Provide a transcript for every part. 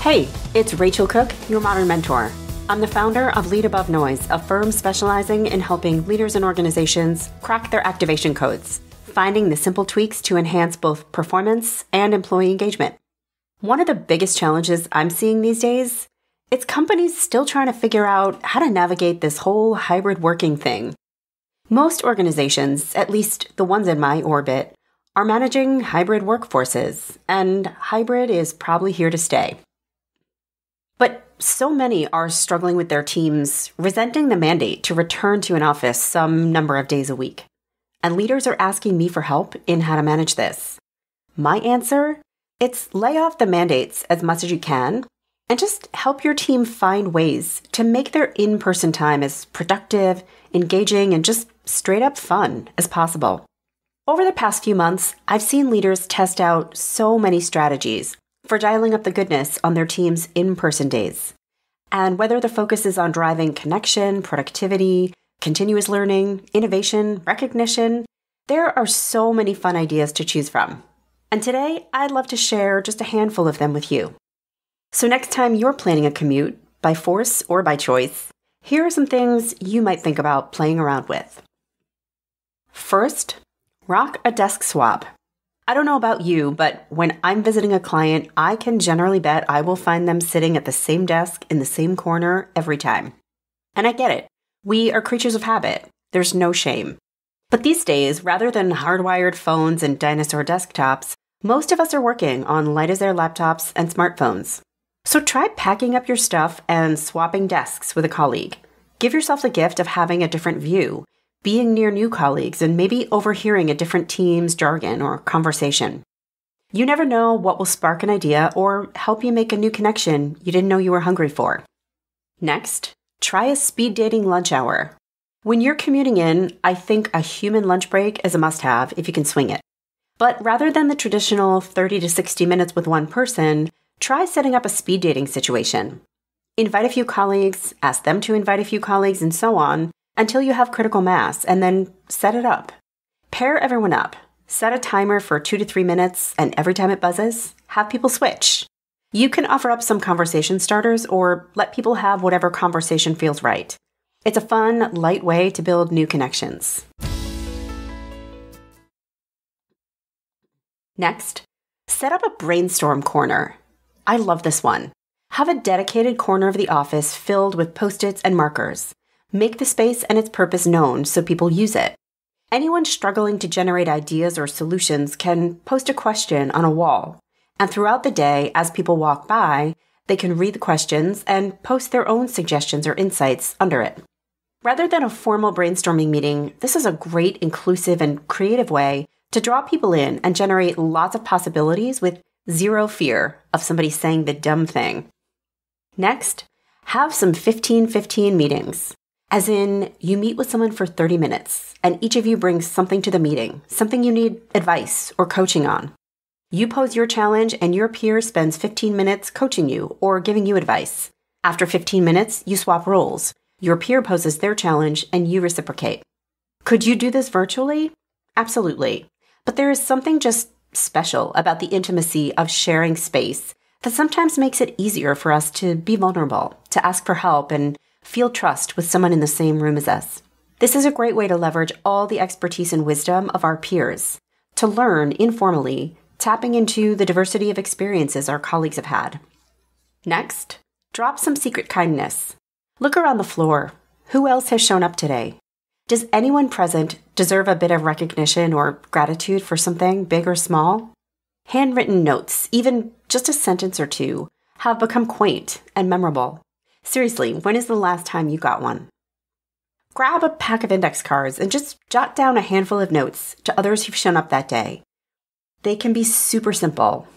Hey, it's Rachel Cooke, your modern mentor. I'm the founder of Lead Above Noise, a firm specializing in helping leaders and organizations crack their activation codes, finding the simple tweaks to enhance both performance and employee engagement. One of the biggest challenges I'm seeing these days, it's companies still trying to figure out how to navigate this whole hybrid working thing. Most organizations, at least the ones in my orbit, are managing hybrid workforces, and hybrid is probably here to stay. But so many are struggling with their teams, resenting the mandate to return to an office some number of days a week. And leaders are asking me for help in how to manage this. My answer? It's lay off the mandates as much as you can and just help your team find ways to make their in-person time as productive, engaging, and just straight up fun as possible. Over the past few months, I've seen leaders test out so many strategies for dialing up the goodness on their team's in-person days. And whether the focus is on driving connection, productivity, continuous learning, innovation, recognition, there are so many fun ideas to choose from. And today, I'd love to share just a handful of them with you. So next time you're planning a commute, by force or by choice, here are some things you might think about playing around with. First, rock a desk swap. I don't know about you, but when I'm visiting a client, I can generally bet I will find them sitting at the same desk in the same corner every time. And I get it. We are creatures of habit. There's no shame. But these days, rather than hardwired phones and dinosaur desktops, most of us are working on light-as-air laptops and smartphones. So try packing up your stuff and swapping desks with a colleague. Give yourself the gift of having a different view, being near new colleagues, and maybe overhearing a different team's jargon or conversation. You never know what will spark an idea or help you make a new connection you didn't know you were hungry for. Next, try a speed dating lunch hour. When you're commuting in, I think a human lunch break is a must-have if you can swing it. But rather than the traditional 30 to 60 minutes with one person, try setting up a speed dating situation. Invite a few colleagues, ask them to invite a few colleagues, and so on, until you have critical mass, and then set it up. Pair everyone up. Set a timer for 2 to 3 minutes, and every time it buzzes, have people switch. You can offer up some conversation starters or let people have whatever conversation feels right. It's a fun, light way to build new connections. Next, set up a brainstorm corner. I love this one. Have a dedicated corner of the office filled with Post-its and markers. Make the space and its purpose known so people use it. Anyone struggling to generate ideas or solutions can post a question on a wall. And throughout the day, as people walk by, they can read the questions and post their own suggestions or insights under it. Rather than a formal brainstorming meeting, this is a great, inclusive, and creative way to draw people in and generate lots of possibilities with zero fear of somebody saying the dumb thing. Next, have some 15-15 meetings. As in, you meet with someone for 30 minutes, and each of you brings something to the meeting, something you need advice or coaching on. You pose your challenge, and your peer spends 15 minutes coaching you or giving you advice. After 15 minutes, you swap roles. Your peer poses their challenge, and you reciprocate. Could you do this virtually? Absolutely. But there is something just special about the intimacy of sharing space that sometimes makes it easier for us to be vulnerable, to ask for help, and feel trust with someone in the same room as us. This is a great way to leverage all the expertise and wisdom of our peers, to learn informally, tapping into the diversity of experiences our colleagues have had. Next, drop some secret kindness. Look around the floor. Who else has shown up today? Does anyone present deserve a bit of recognition or gratitude for something, big or small? Handwritten notes, even just a sentence or two, have become quaint and memorable. Seriously, when is the last time you got one? Grab a pack of index cards and just jot down a handful of notes to others who've shown up that day. They can be super simple.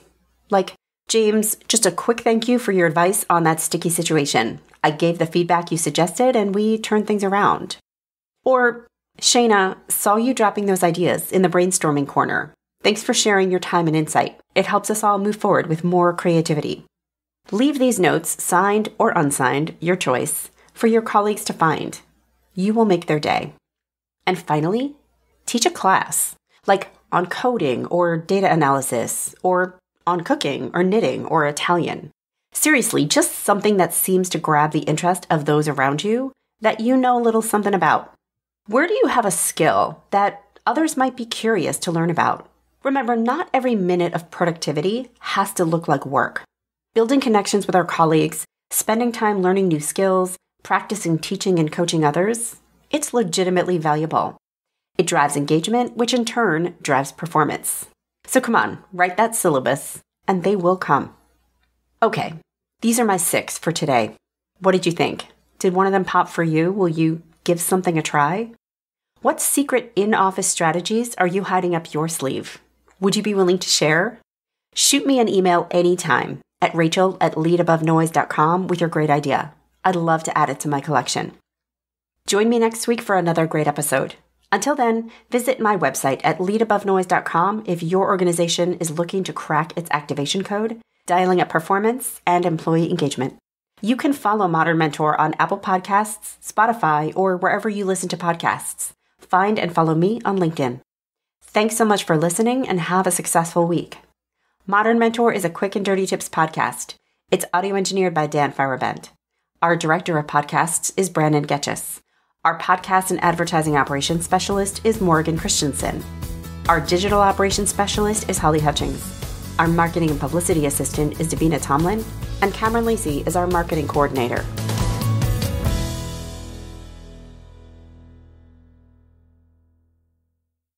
Like, James, just a quick thank you for your advice on that sticky situation. I gave the feedback you suggested and we turned things around. Or, Shayna, saw you dropping those ideas in the brainstorming corner. Thanks for sharing your time and insight. It helps us all move forward with more creativity. Leave these notes, signed or unsigned, your choice, for your colleagues to find. You will make their day. And finally, teach a class, like on coding or data analysis, or on cooking or knitting or Italian. Seriously, just something that seems to grab the interest of those around you that you know a little something about. Where do you have a skill that others might be curious to learn about? Remember, not every minute of productivity has to look like work. Building connections with our colleagues, spending time learning new skills, practicing teaching and coaching others, it's legitimately valuable. It drives engagement, which in turn drives performance. So come on, write that syllabus, and they will come. Okay, these are my 6 for today. What did you think? Did one of them pop for you? Will you give something a try? What secret in-office strategies are you hiding up your sleeve? Would you be willing to share? Shoot me an email anytime at rachel@leadabovenoise.com with your great idea. I'd love to add it to my collection. Join me next week for another great episode. Until then, visit my website at leadabovenoise.com if your organization is looking to crack its activation code, dialing up performance, and employee engagement. You can follow Modern Mentor on Apple Podcasts, Spotify, or wherever you listen to podcasts. Find and follow me on LinkedIn. Thanks so much for listening and have a successful week. Modern Mentor is a quick and dirty tips podcast. It's audio engineered by Dan Feuerbend. Our director of podcasts is Brandon Getchus. Our podcast and advertising operations specialist is Morgan Christensen. Our digital operations specialist is Holly Hutchings. Our marketing and publicity assistant is Davina Tomlin. And Cameron Lacey is our marketing coordinator.